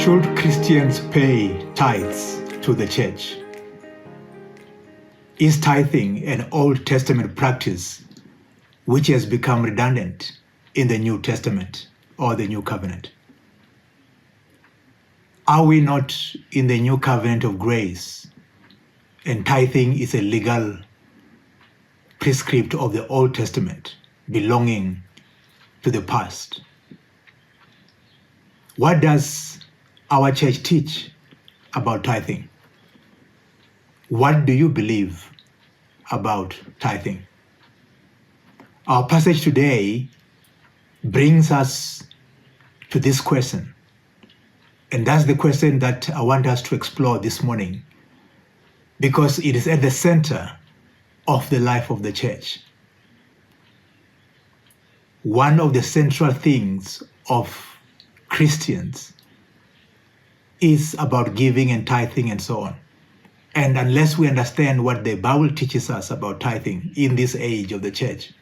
Should Christians pay tithes to the church? Is tithing an Old Testament practice which has become redundant in the New Testament or the New Covenant? Are we not in the New Covenant of grace, and tithing is a legal prescript of the Old Testament belonging to the past? What does our church teach about tithing? What do you believe about tithing? Our passage today brings us to this question, and that's the question that I want us to explore this morning, because it is at the center of the life of the church. One of the central things of Christians is about giving and tithing and so on. And unless we understand what the Bible teaches us about tithing in this age of the church,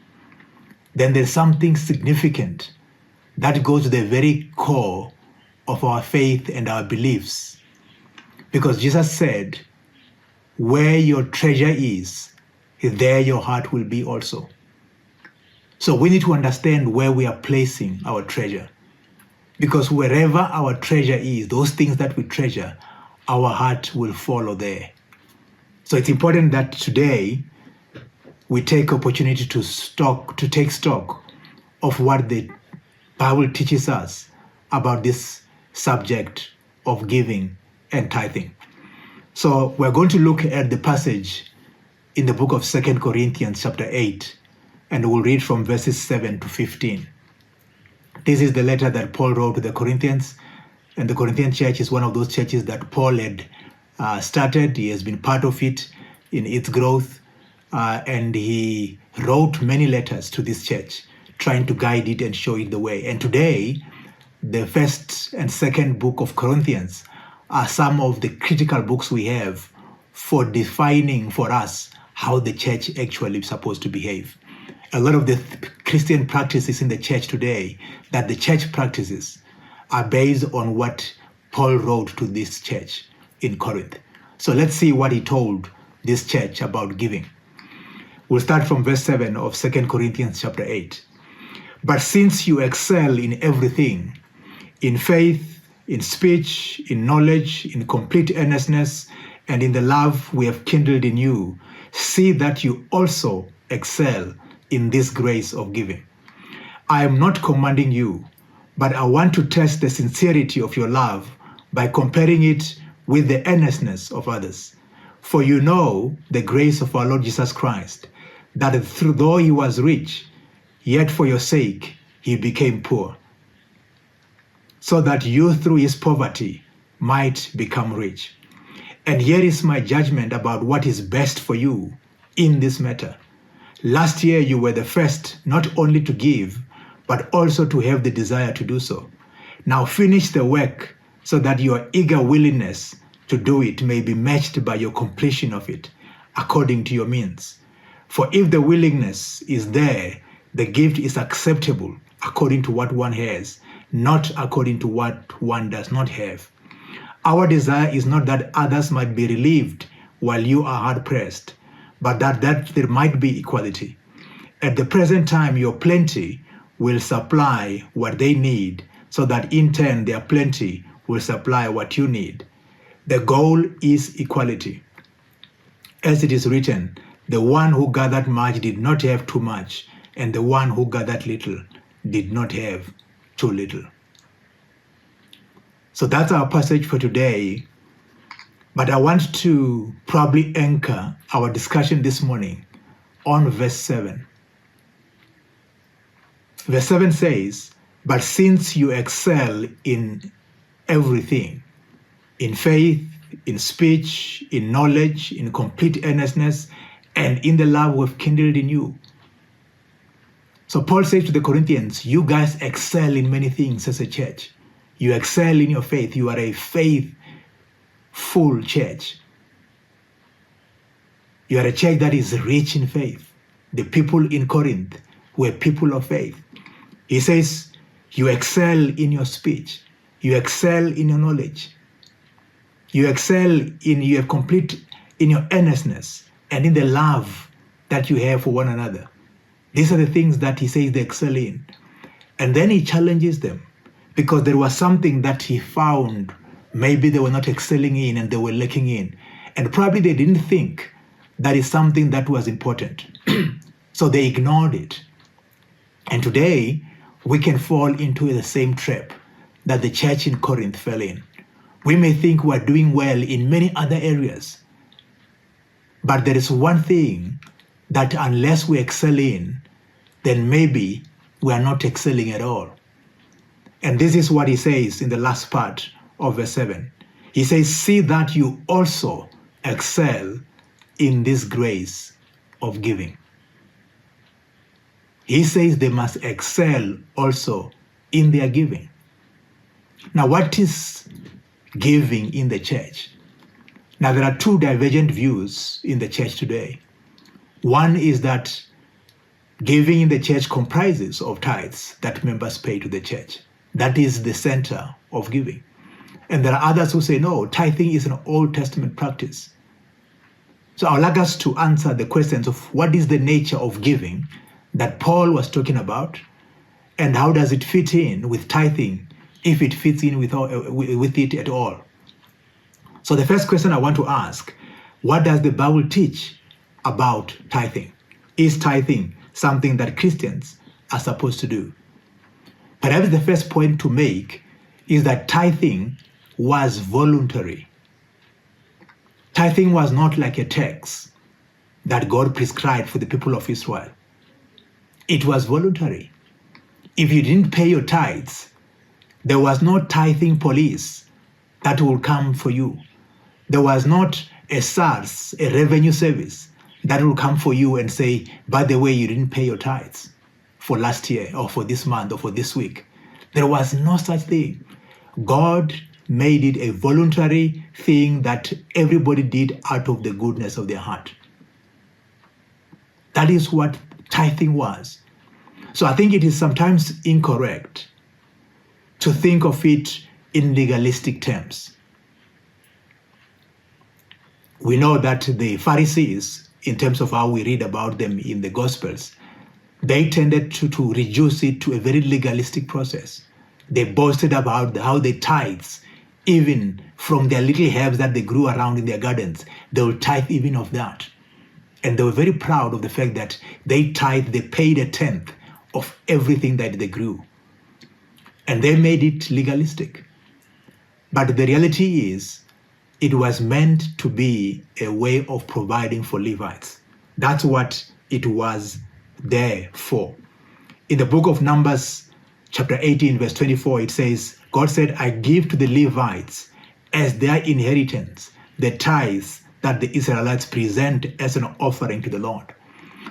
then there's something significant that goes to the very core of our faith and our beliefs. Because Jesus said, where your treasure is, there your heart will be also. So we need to understand where we are placing our treasure. Because wherever our treasure is, those things that we treasure, our heart will follow there. So it's important that today we take opportunity to take stock of what the Bible teaches us about this subject of giving and tithing. So we're going to look at the passage in the book of 2 Corinthians chapter 8, and we'll read from verses 7 to 15. This is the letter that Paul wrote to the Corinthians, and the Corinthian church is one of those churches that Paul had started. He has been part of it in its growth, and he wrote many letters to this church, trying to guide it and show it the way. And today, the first and second book of Corinthians are some of the critical books we have for defining for us how the church actually is supposed to behave. A lot of the Christian practices in the church today that the church practices are based on what Paul wrote to this church in Corinth. So let's see what he told this church about giving. We'll start from verse 7 of 2 Corinthians chapter 8. But since you excel in everything, in faith, in speech, in knowledge, in complete earnestness, and in the love we have kindled in you, see that you also excel in this grace of giving. I am not commanding you, but I want to test the sincerity of your love by comparing it with the earnestness of others. For you know the grace of our Lord Jesus Christ, that though he was rich, yet for your sake he became poor, so that you through his poverty might become rich. And here is my judgment about what is best for you in this matter. Last year you were the first not only to give, but also to have the desire to do so. Now finish the work so that your eager willingness to do it may be matched by your completion of it, according to your means. For if the willingness is there, the gift is acceptable according to what one has, not according to what one does not have. Our desire is not that others might be relieved while you are hard-pressed, but that there might be equality. At the present time, your plenty will supply what they need, so that in turn their plenty will supply what you need. The goal is equality. As it is written, the one who gathered much did not have too much, and the one who gathered little did not have too little. So that's our passage for today. But I want to probably anchor our discussion this morning on verse 7. Verse 7 says, but since you excel in everything, in faith, in speech, in knowledge, in complete earnestness, and in the love we've kindled in you. So Paul says to the Corinthians, you guys excel in many things as a church. You excel in your faith. You are a faithful church. You are a church that is rich in faith. The people in Corinth were people of faith. He says, you excel in your speech. You excel in your knowledge. You excel in your complete, in your earnestness and in the love that you have for one another. These are the things that he says they excel in. And then he challenges them because there was something that he found maybe they were not excelling in and they were lacking in. And probably they didn't think that is something that was important. So they ignored it. And today, we can fall into the same trap that the church in Corinth fell in. We may think we're doing well in many other areas, but there is one thing that unless we excel in, then maybe we are not excelling at all. And this is what he says in the last part of verse 7. He says, see that you also excel in this grace of giving. He says they must excel also in their giving. Now, what is giving in the church? Now, there are two divergent views in the church today. One is that giving in the church comprises of tithes that members pay to the church. That is the center of giving. And there are others who say, no, tithing is an Old Testament practice. So I would like us to answer the questions of what is the nature of giving that Paul was talking about, and how does it fit in with tithing, if it fits in with it at all. So the first question I want to ask, what does the Bible teach about tithing? Is tithing something that Christians are supposed to do? Perhaps the first point to make is that tithing was voluntary. Tithing was not like a tax that God prescribed for the people of Israel. It was voluntary. If you didn't pay your tithes, there was no tithing police that will come for you. There was not a SARS, a revenue service, that will come for you and say, by the way, you didn't pay your tithes for last year or for this month or for this week. There was no such thing. God made it a voluntary thing that everybody did out of the goodness of their heart. That is what tithing was. So I think it is sometimes incorrect to think of it in legalistic terms. We know that the Pharisees, in terms of how we read about them in the Gospels, they tended to reduce it to a very legalistic process. They boasted about how they tithes, even from their little herbs that they grew around in their gardens. They will tithe even of that. And they were very proud of the fact that they tithe, they paid a tenth of everything that they grew. And they made it legalistic. But the reality is, it was meant to be a way of providing for Levites. That's what it was there for. In the book of Numbers, chapter 18, verse 24, it says, God said, I give to the Levites as their inheritance the tithes that the Israelites present as an offering to the Lord.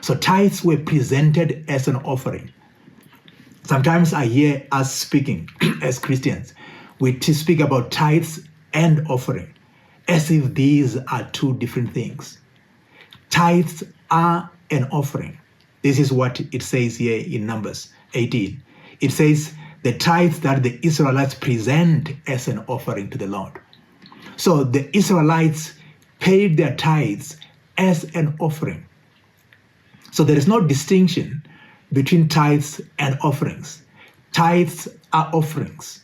So tithes were presented as an offering. Sometimes I hear us speaking as Christians. We speak about tithes and offering as if these are two different things. Tithes are an offering. This is what it says here in Numbers 18. It says the tithes that the Israelites present as an offering to the Lord. So the Israelites paid their tithes as an offering. So there is no distinction between tithes and offerings. Tithes are offerings.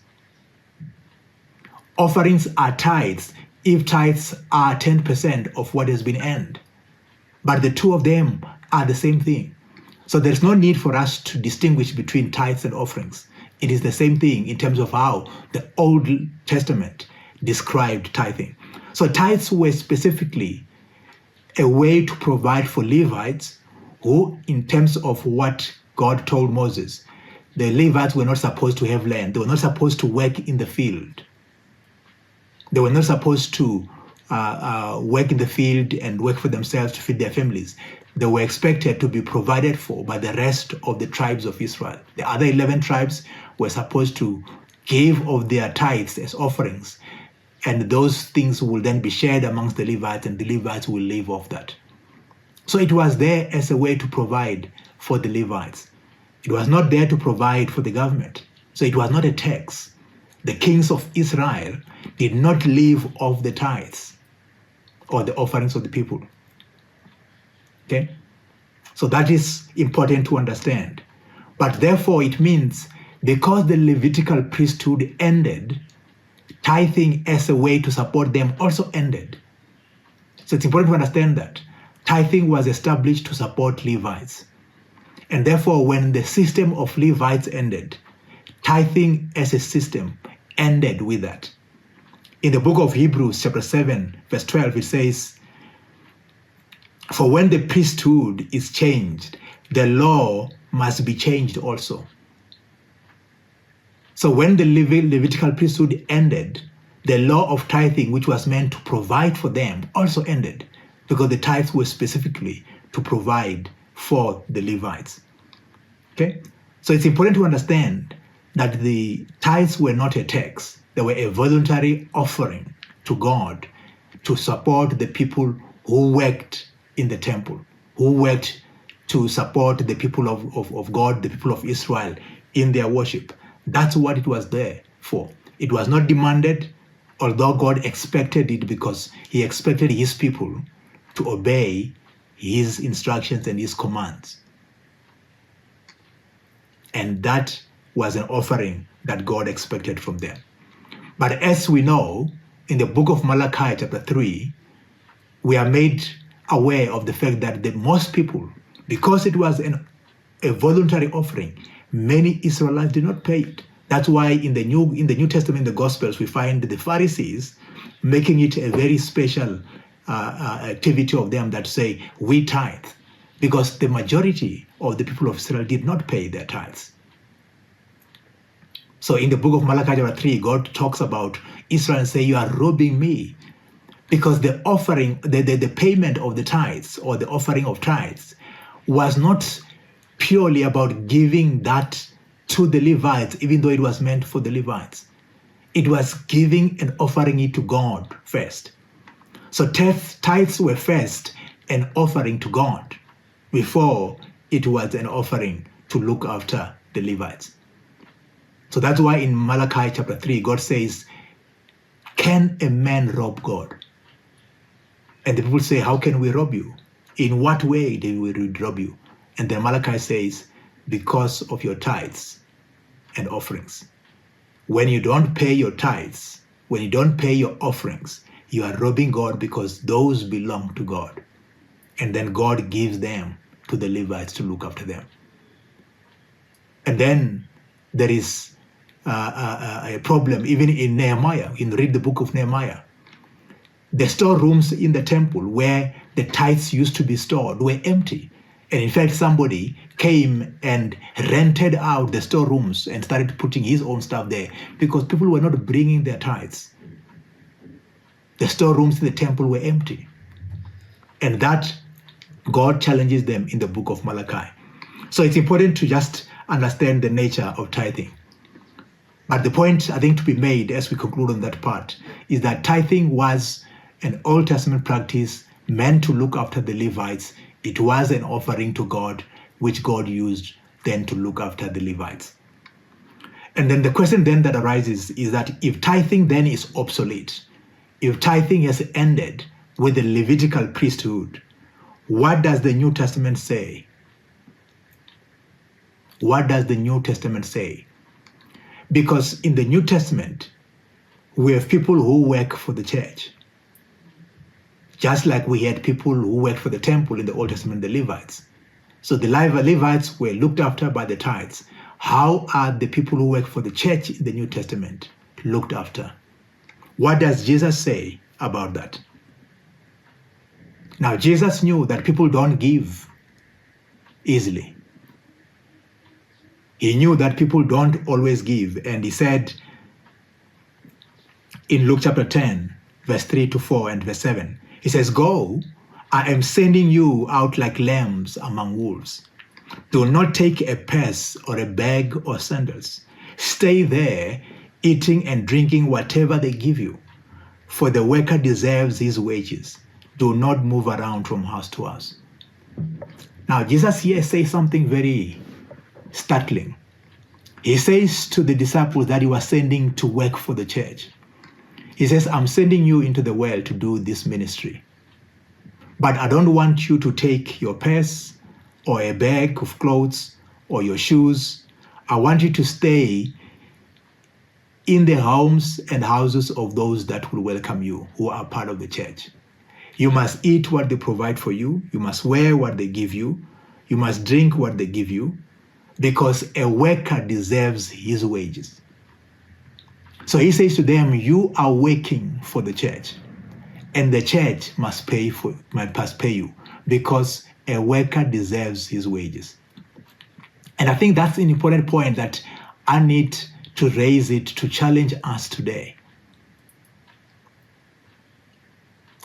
Offerings are tithes if tithes are 10% of what has been earned. But the two of them are the same thing. So there's no need for us to distinguish between tithes and offerings. It is the same thing in terms of how the Old Testament described tithing. So tithes were specifically a way to provide for Levites who, in terms of what God told Moses, the Levites were not supposed to have land. They were not supposed to work in the field. They were not supposed to work in the field and work for themselves to feed their families. They were expected to be provided for by the rest of the tribes of Israel. The other 11 tribes were supposed to give of their tithes as offerings, and those things will then be shared amongst the Levites, and the Levites will live off that. So it was there as a way to provide for the Levites. It was not there to provide for the government. So it was not a tax. the kings of Israel did not live off the tithes or the offerings of the people. Okay? So that is important to understand. But therefore it means because the Levitical priesthood ended, tithing as a way to support them also ended. So it's important to understand that tithing was established to support Levites. And therefore, when the system of Levites ended, tithing as a system ended with that. In the book of Hebrews, chapter 7, verse 12, it says, "For when the priesthood is changed, the law must be changed also." So when the Levitical priesthood ended, the law of tithing, which was meant to provide for them, also ended, because the tithes were specifically to provide for the Levites. Okay? So it's important to understand that the tithes were not a tax. They were a voluntary offering to God to support the people who worked in the temple, who worked to support the people of God, the people of Israel in their worship. That's what it was there for. It was not demanded, although God expected it because he expected his people to obey his instructions and his commands. And that was an offering that God expected from them. But as we know, in the book of Malachi chapter 3, we are made aware of the fact that most people, because it was a voluntary offering, many Israelites did not pay it. That's why in the New Testament, the Gospels, we find the Pharisees making it a very special activity of them that say, we tithe, because the majority of the people of Israel did not pay their tithes. So in the book of Malachi chapter 3, God talks about Israel and say, you are robbing me, because the offering, the payment of the tithes or the offering of tithes was not purely about giving that to the Levites, even though it was meant for the Levites. It was giving and offering it to God first. So tithes were first an offering to God before it was an offering to look after the Levites. So that's why in Malachi chapter 3, God says, can a man rob God? And the people say, how can we rob you? In what way did we rob you? And then Malachi says, because of your tithes and offerings. When you don't pay your tithes, when you don't pay your offerings, you are robbing God, because those belong to God. And then God gives them to the Levites to look after them. And then there is a problem even in Nehemiah. You can read the book of Nehemiah. The storerooms in the temple where the tithes used to be stored were empty. And in fact, somebody came and rented out the storerooms and started putting his own stuff there because people were not bringing their tithes. The storerooms in the temple were empty. And that God challenges them in the book of Malachi. So it's important to just understand the nature of tithing. But the point I think to be made as we conclude on that part is that tithing was an Old Testament practice meant to look after the Levites. It was an offering to God, which God used then to look after the Levites. And then the question then that arises is that if tithing then is obsolete, if tithing has ended with the Levitical priesthood, what does the New Testament say? What does the New Testament say? Because in the New Testament, we have people who work for the church. Just like we had people who worked for the temple in the Old Testament, the Levites. So the Levites were looked after by the tithes. How are the people who work for the church in the New Testament looked after? What does Jesus say about that? Now, Jesus knew that people don't give easily. He knew that people don't always give. And he said in Luke chapter 10, verse 3 to 4 and verse 7, he says, go, I am sending you out like lambs among wolves. Do not take a purse or a bag or sandals. Stay there, eating and drinking whatever they give you, for the worker deserves his wages. Do not move around from house to house. Now, Jesus here says something very startling. He says to the disciples that he was sending to work for the church, he says, I'm sending you into the world to do this ministry. But I don't want you to take your purse or a bag of clothes or your shoes. I want you to stay in the homes and houses of those that will welcome you, who are part of the church. You must eat what they provide for you. You must wear what they give you. You must drink what they give you, because a worker deserves his wages. So he says to them, you are working for the church, and the church must pay you, because a worker deserves his wages. And I think that's an important point that I need to raise it to challenge us today.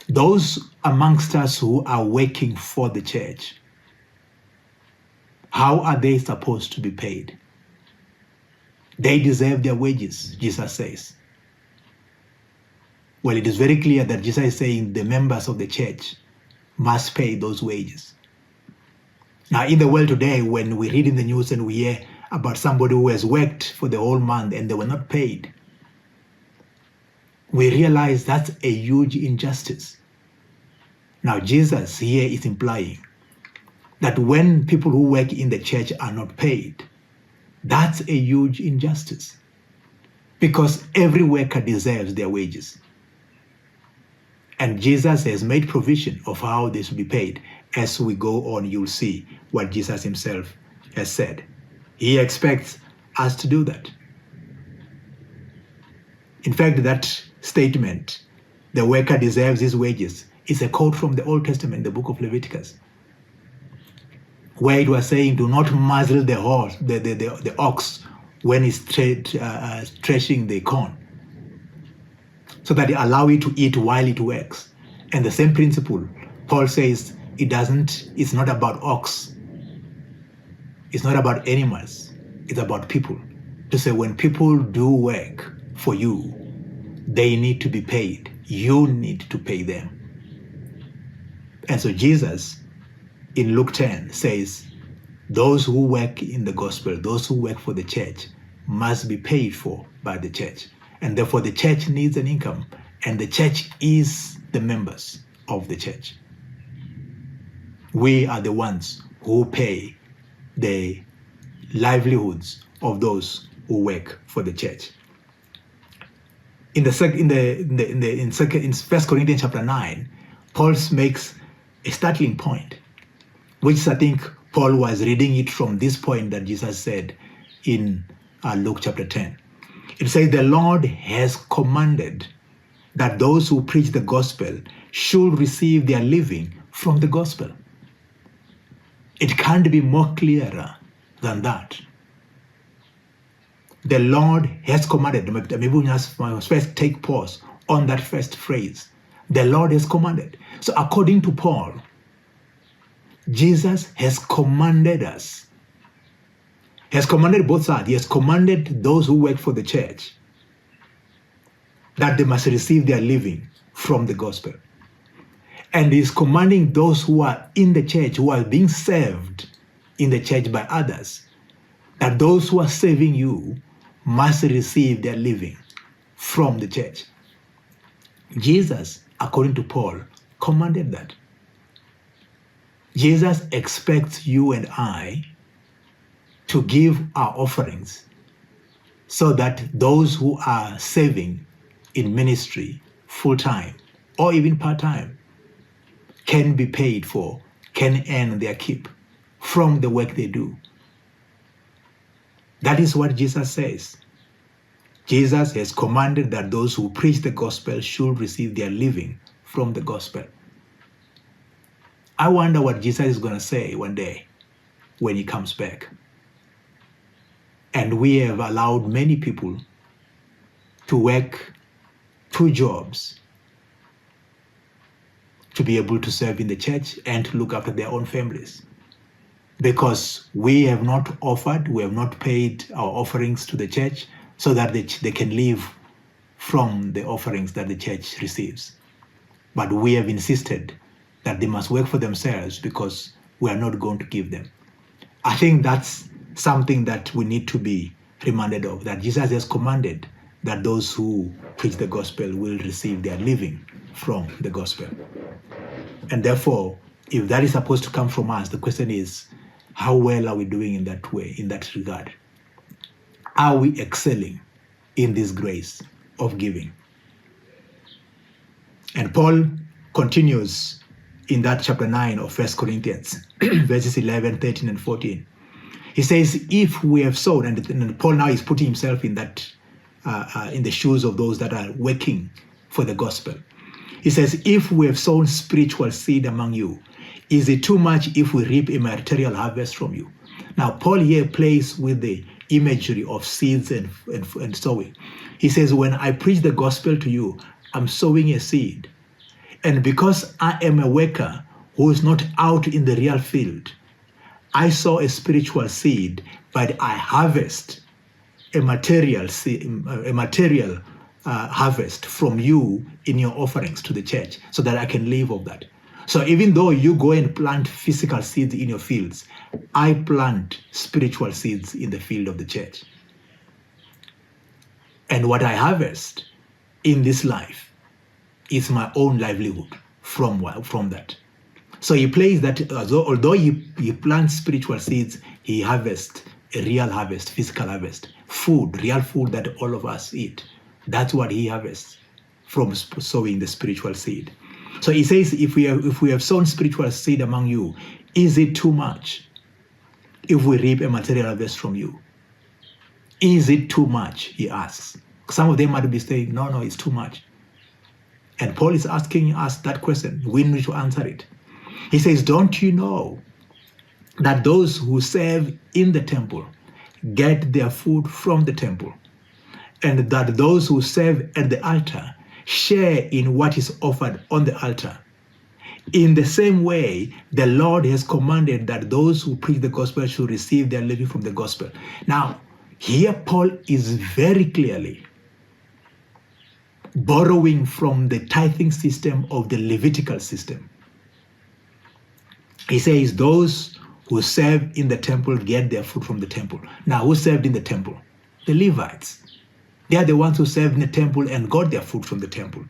Those amongst us who are working for the church, how are they supposed to be paid? They deserve their wages, Jesus says. Well, it is very clear that Jesus is saying the members of the church must pay those wages. Now, in the world today, when we read in the news and we hear about somebody who has worked for the whole month and they were not paid, we realize that's a huge injustice. Now, Jesus here is implying that when people who work in the church are not paid, that's a huge injustice, because every worker deserves their wages. And Jesus has made provision of how they should be paid. As we go on, you'll see what Jesus himself has said. He expects us to do that. In fact, that statement, the worker deserves his wages, is a quote from the Old Testament, the book of Leviticus, where it was saying, do not muzzle the horse, the ox when he's threshing the corn, so that you allow it to eat while it works. And the same principle, Paul says, it's not about ox. It's not about animals. It's about people. To say when people do work for you, they need to be paid. You need to pay them. And so Jesus, in Luke 10, says, those who work in the gospel, those who work for the church, must be paid for by the church. And therefore the church needs an income, and the church is the members of the church. We are the ones who pay the livelihoods of those who work for the church. In 1 Corinthians chapter 9, Paul makes a startling point, which I think Paul was reading it from this point that Jesus said in Luke chapter 10. It says, the Lord has commanded that those who preach the gospel should receive their living from the gospel. It can't be more clearer than that. The Lord has commanded. Maybe we must first take pause on that first phrase. The Lord has commanded. So according to Paul, Jesus has commanded us. He has commanded both sides. He has commanded those who work for the church that they must receive their living from the gospel. And he is commanding those who are in the church, who are being served in the church by others, that those who are serving you must receive their living from the church. Jesus, according to Paul, commanded that. Jesus expects you and I to give our offerings so that those who are serving in ministry full-time or even part-time can be paid for, can earn their keep from the work they do. That is what Jesus says. Jesus has commanded that those who preach the gospel should receive their living from the gospel. I wonder what Jesus is going to say one day when he comes back. And we have allowed many people to work 2 jobs to be able to serve in the church and to look after their own families. Because we have not offered, we have not paid our offerings to the church so that they can live from the offerings that the church receives. But we have insisted that they must work for themselves because we are not going to give them. I think that's something that we need to be reminded of, that Jesus has commanded that those who preach the gospel will receive their living from the gospel. And therefore, if that is supposed to come from us, the question is, how well are we doing in that way, in that regard? Are we excelling in this grace of giving? And Paul continues in that chapter 9 of 1 Corinthians, verses 11, 13, and 14. He says, if we have sown, and Paul now is putting himself in that, in the shoes of those that are working for the gospel. He says, if we have sown spiritual seed among you, is it too much if we reap a material harvest from you? Now, Paul here plays with the imagery of seeds and sowing. He says, when I preach the gospel to you, I'm sowing a seed. And because I am a worker who is not out in the real field, I sow a spiritual seed, but I harvest a material harvest from you in your offerings to the church, so that I can live of that. So even though you go and plant physical seeds in your fields, I plant spiritual seeds in the field of the church. And what I harvest in this life is my own livelihood from that. So he plays that although he plants spiritual seeds, he harvests a real harvest, physical harvest, food, real food that all of us eat. That's what he harvests from sowing the spiritual seed. So he says, if we have sown spiritual seed among you, is it too much if we reap a material harvest from you? Is it too much, he asks. Some of them might be saying, no, it's too much. And Paul is asking us that question. We need to answer it. He says, don't you know that those who serve in the temple get their food from the temple, and that those who serve at the altar share in what is offered on the altar? In the same way, the Lord has commanded that those who preach the gospel should receive their living from the gospel. Now, here Paul is very clearly borrowing from the tithing system of the Levitical system. He says those who serve in the temple get their food from the temple. Now, who served in the temple? The Levites. They are the ones who served in the temple and got their food from the temple.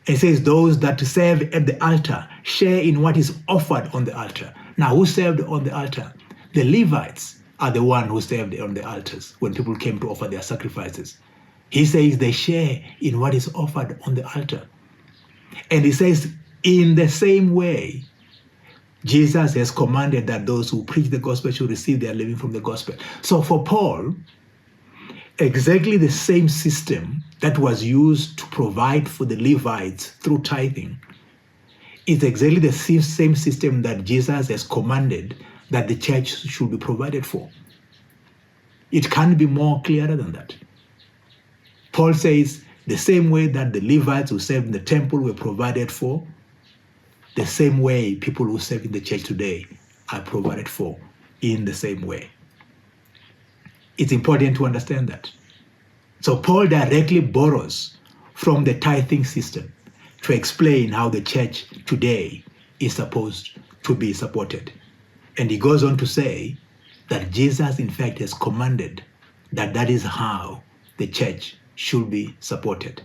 It says those that serve at the altar share in what is offered on the altar. Now, who served on the altar? The Levites are the ones who served on the altars when people came to offer their sacrifices. He says they share in what is offered on the altar. And he says, in the same way, Jesus has commanded that those who preach the gospel should receive their living from the gospel. So for Paul, exactly the same system that was used to provide for the Levites through tithing is exactly the same system that Jesus has commanded that the church should be provided for. It can't be more clearer than that. Paul says the same way that the Levites who served in the temple were provided for, the same way people who serve in the church today are provided for in the same way. It's important to understand that. So Paul directly borrows from the tithing system to explain how the church today is supposed to be supported. And he goes on to say that Jesus, in fact, has commanded that that is how the church should be supported.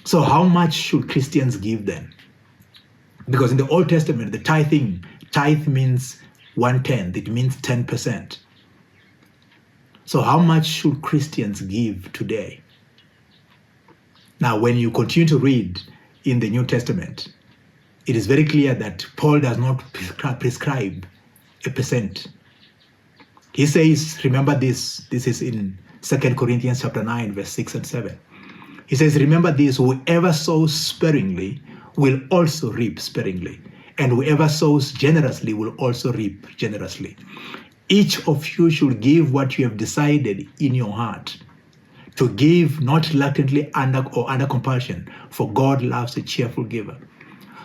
So how much should Christians give then? Because in the Old Testament, the tithe means 1/10, it means 10%. So how much should Christians give today? Now, when you continue to read in the New Testament, it is very clear that Paul does not prescribe a percent. He says, remember this is in 2 Corinthians chapter 9, verse 6 and 7. He says, remember this, whoever sows sparingly will also reap sparingly, and whoever sows generously will also reap generously. Each of you should give what you have decided in your heart, to give not reluctantly under compulsion, for God loves a cheerful giver.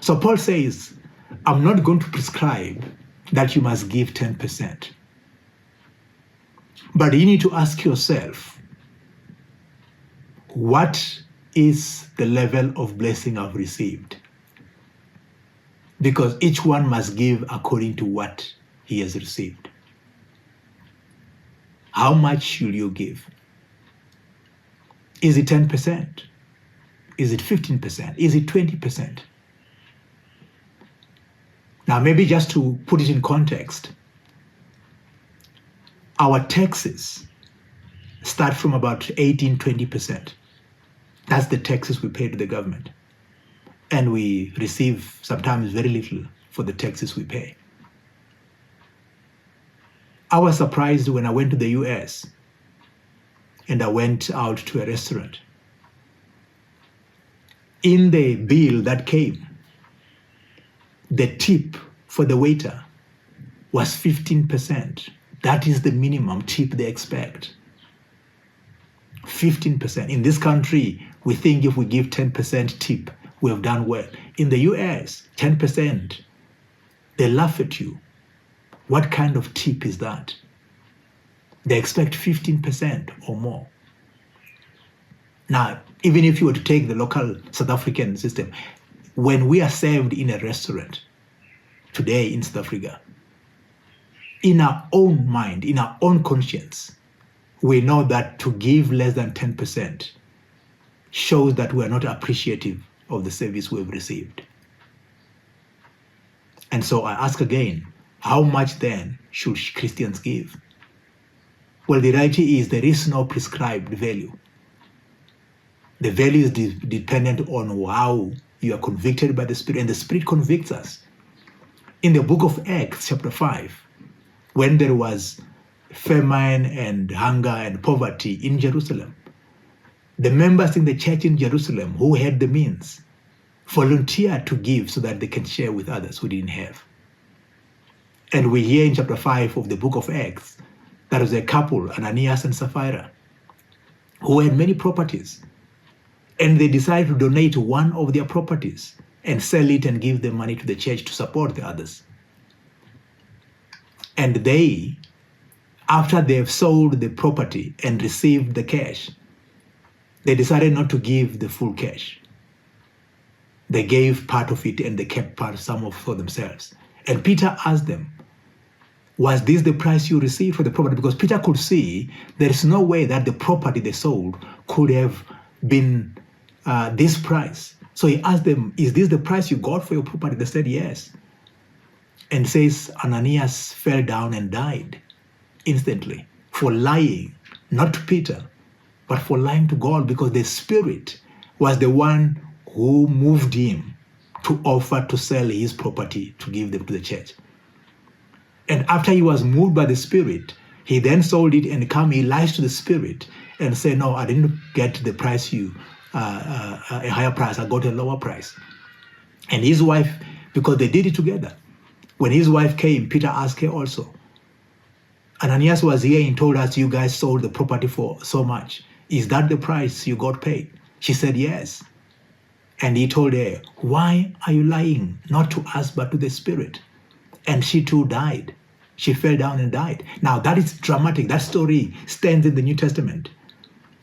So Paul says, I'm not going to prescribe that you must give 10%. But you need to ask yourself, what is the level of blessing I've received? Because each one must give according to what he has received. How much should you give? Is it 10%? Is it 15%? Is it 20%? Now, maybe just to put it in context, our taxes start from about 18-20%. That's the taxes we pay to the government. And we receive sometimes very little for the taxes we pay. I was surprised when I went to the US and I went out to a restaurant. In the bill that came, the tip for the waiter was 15%. That is the minimum tip they expect. 15%. In this country, we think if we give 10% tip, we have done well. In the US, 10%, they laugh at you. What kind of tip is that? They expect 15% or more. Now, even if you were to take the local South African system, when we are served in a restaurant today in South Africa, in our own mind, in our own conscience, we know that to give less than 10% shows that we are not appreciative of the service we've received. And so I ask again, how much then should Christians give? Well, the reality is there is no prescribed value. The value is dependent on how you are convicted by the Spirit, and the Spirit convicts us. In the book of Acts, chapter 5, when there was famine and hunger and poverty in Jerusalem, the members in the church in Jerusalem who had the means volunteered to give so that they can share with others who didn't have. And we hear in chapter 5 of the book of Acts, there was a couple, Ananias and Sapphira, who had many properties. And they decided to donate one of their properties and sell it and give the money to the church to support the others. And they, after they've sold the property and received the cash, they decided not to give the full cash. They gave part of it and they kept some of for themselves. And Peter asked them, was this the price you received for the property? Because Peter could see there is no way that the property they sold could have been this price. So he asked them, is this the price you got for your property? They said yes. And says Ananias fell down and died instantly for lying, not to Peter, but for lying to God, because the Spirit was the one who moved him to offer to sell his property to give them to the church. And after he was moved by the Spirit, he then sold it and he lies to the Spirit and said, no, I didn't get the price a higher price, I got a lower price. And his wife, because they did it together, when his wife came, Peter asked her also, Ananias was here and told us you guys sold the property for so much. Is that the price you got paid? She said yes. And he told her, why are you lying? Not to us, but to the Spirit. And she too died. She fell down and died. Now that is dramatic. That story stands in the New Testament.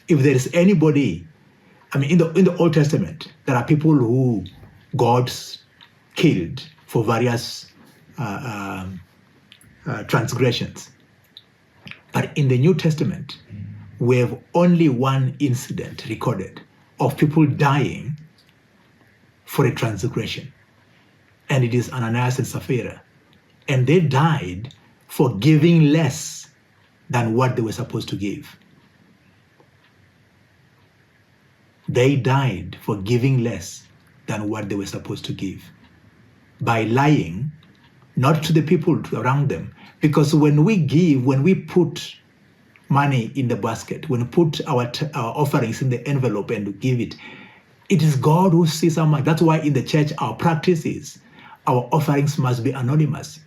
If there is anybody, in the Old Testament, there are people who God killed for various transgressions. But in the New Testament, we have only one incident recorded of people dying for a transgression. And it is Ananias and Sapphira. And they died for giving less than what they were supposed to give. They died for giving less than what they were supposed to give. By lying, not to the people around them. Because when we give, when we put money in the basket, when we put our offerings in the envelope and give it, it is God who sees how much. That's why in the church, our practice is our offerings must be anonymous.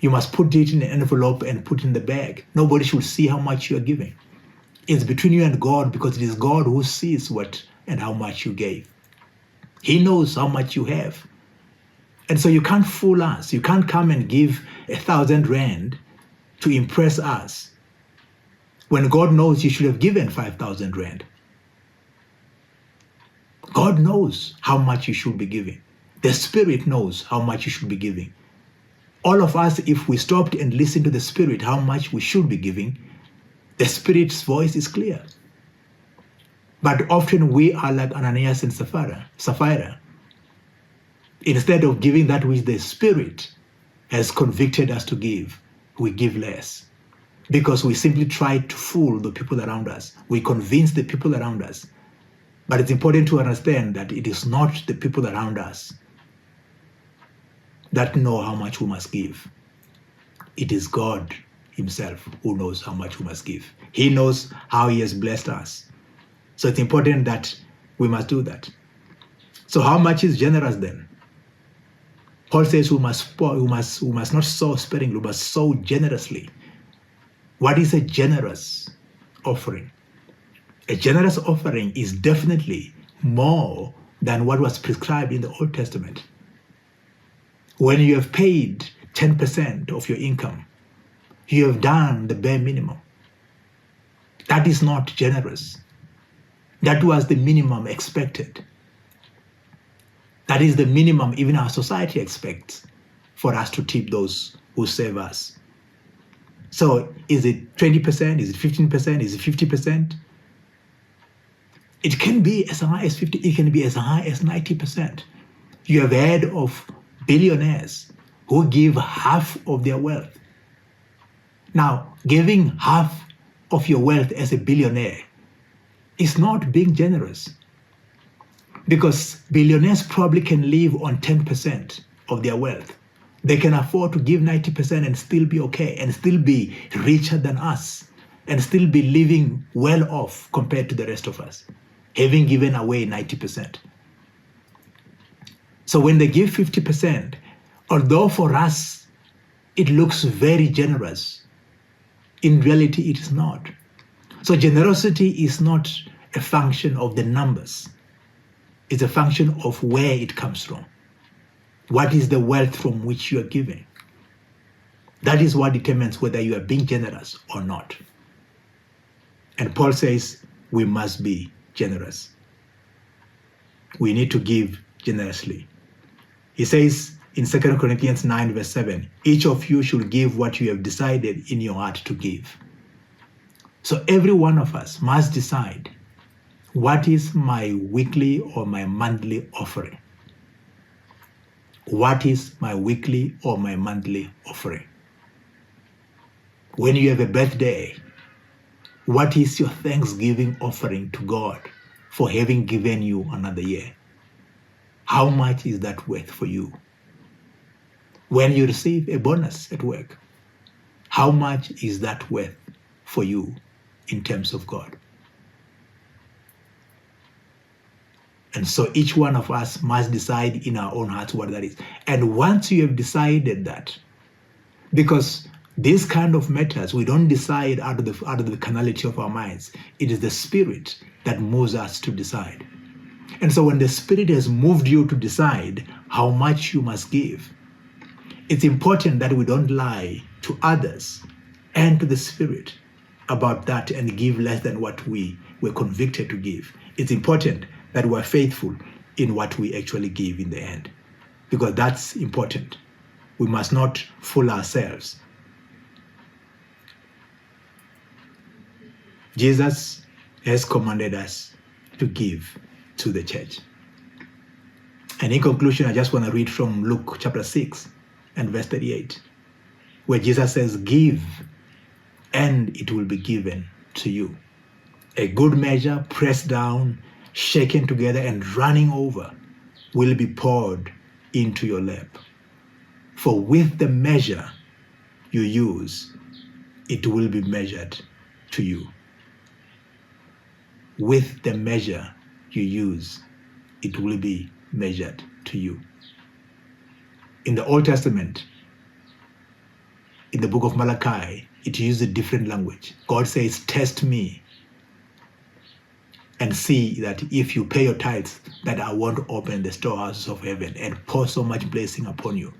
You must put it in an envelope and put it in the bag. Nobody should see how much you are giving. It's between you and God, because it is God who sees what and how much you gave. He knows how much you have. And so you can't fool us. You can't come and give 1,000 rand to impress us when God knows you should have given 5,000 rand. God knows how much you should be giving. The Spirit knows how much you should be giving. All of us, if we stopped and listened to the Spirit, how much we should be giving, The Spirit's voice is clear. But often we are like Ananias and Sapphira. Instead of giving that which the Spirit has convicted us to give, we give less. Because we simply try to fool the people around us. We convince the people around us. But it's important to understand that it is not the people around us that know how much we must give. It is God Himself who knows how much we must give. He knows how He has blessed us. So it's important that we must do that. So how much is generous then? Paul says we must not sow sparingly, we must sow generously. What is a generous offering? A generous offering is definitely more than what was prescribed in the Old Testament. When you have paid 10% of your income, you have done the bare minimum. That is not generous. That was the minimum expected. That is the minimum even our society expects for us to tip those who serve us. So is it 20%? Is it 15%? Is it 50%? It can be as high as 50%. It can be as high as 90%. You have heard of billionaires who give half of their wealth. Now, giving half of your wealth as a billionaire is not being generous, because billionaires probably can live on 10% of their wealth. They can afford to give 90% and still be okay, and still be richer than us, and still be living well off compared to the rest of us, having given away 90%. So when they give 50%, although for us it looks very generous, in reality it is not. So generosity is not a function of the numbers. It's a function of where it comes from. What is the wealth from which you are giving? That is what determines whether you are being generous or not. And Paul says we must be generous. We need to give generously. He says in 2 Corinthians 9 verse 7, each of you should give what you have decided in your heart to give. So every one of us must decide, what is my weekly or my monthly offering? What is my weekly or my monthly offering? When you have a birthday, what is your Thanksgiving offering to God for having given you another year? How much is that worth for you? When you receive a bonus at work, how much is that worth for you in terms of God? And so each one of us must decide in our own hearts what that is. And once you have decided that, because these kind of matters, we don't decide out of the carnality of our minds. It is the Spirit that moves us to decide. And so when the Spirit has moved you to decide how much you must give, it's important that we don't lie to others and to the Spirit about that and give less than what we were convicted to give. It's important that we're faithful in what we actually give in the end, because that's important. We must not fool ourselves. Jesus has commanded us to give to the church. And in conclusion, I just want to read from Luke chapter 6 and verse 38, where Jesus says, give and it will be given to you. A good measure, pressed down, shaken together and running over, will be poured into your lap. For with the measure you use, it will be measured to you. With the measure you use, it will be measured to you. In the Old Testament, in the book of Malachi, it uses a different language. God says, test me and see that if you pay your tithes, that I won't open the storehouses of heaven and pour so much blessing upon you.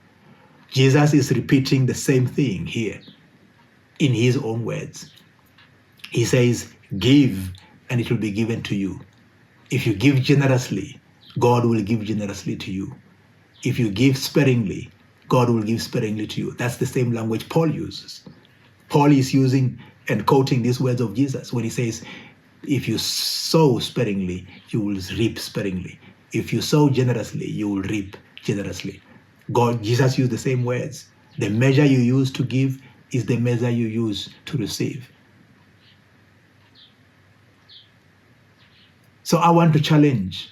Jesus is repeating the same thing here in his own words. He says, give and it will be given to you. If you give generously, God will give generously to you. If you give sparingly, God will give sparingly to you. That's the same language Paul uses. Paul is using and quoting these words of Jesus when he says, if you sow sparingly, you will reap sparingly. If you sow generously, you will reap generously. Jesus used the same words. The measure you use to give is the measure you use to receive. So I want to challenge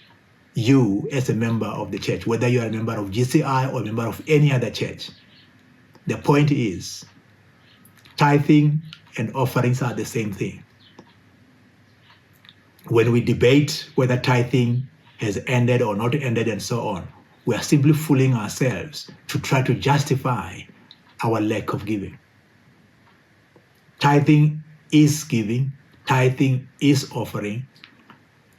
you as a member of the church, whether you are a member of GCI or a member of any other church. The point is, tithing and offerings are the same thing. When we debate whether tithing has ended or not ended and so on, we are simply fooling ourselves to try to justify our lack of giving. Tithing is giving, tithing is offering,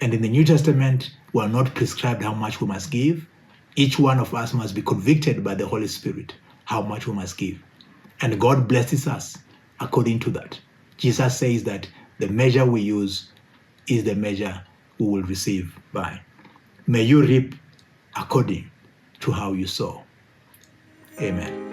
and in the New Testament, we are not prescribed how much we must give. Each one of us must be convicted by the Holy Spirit how much we must give. And God blesses us according to that. Jesus says that the measure we use is the measure we will receive by. May you reap according to how you sow. Amen.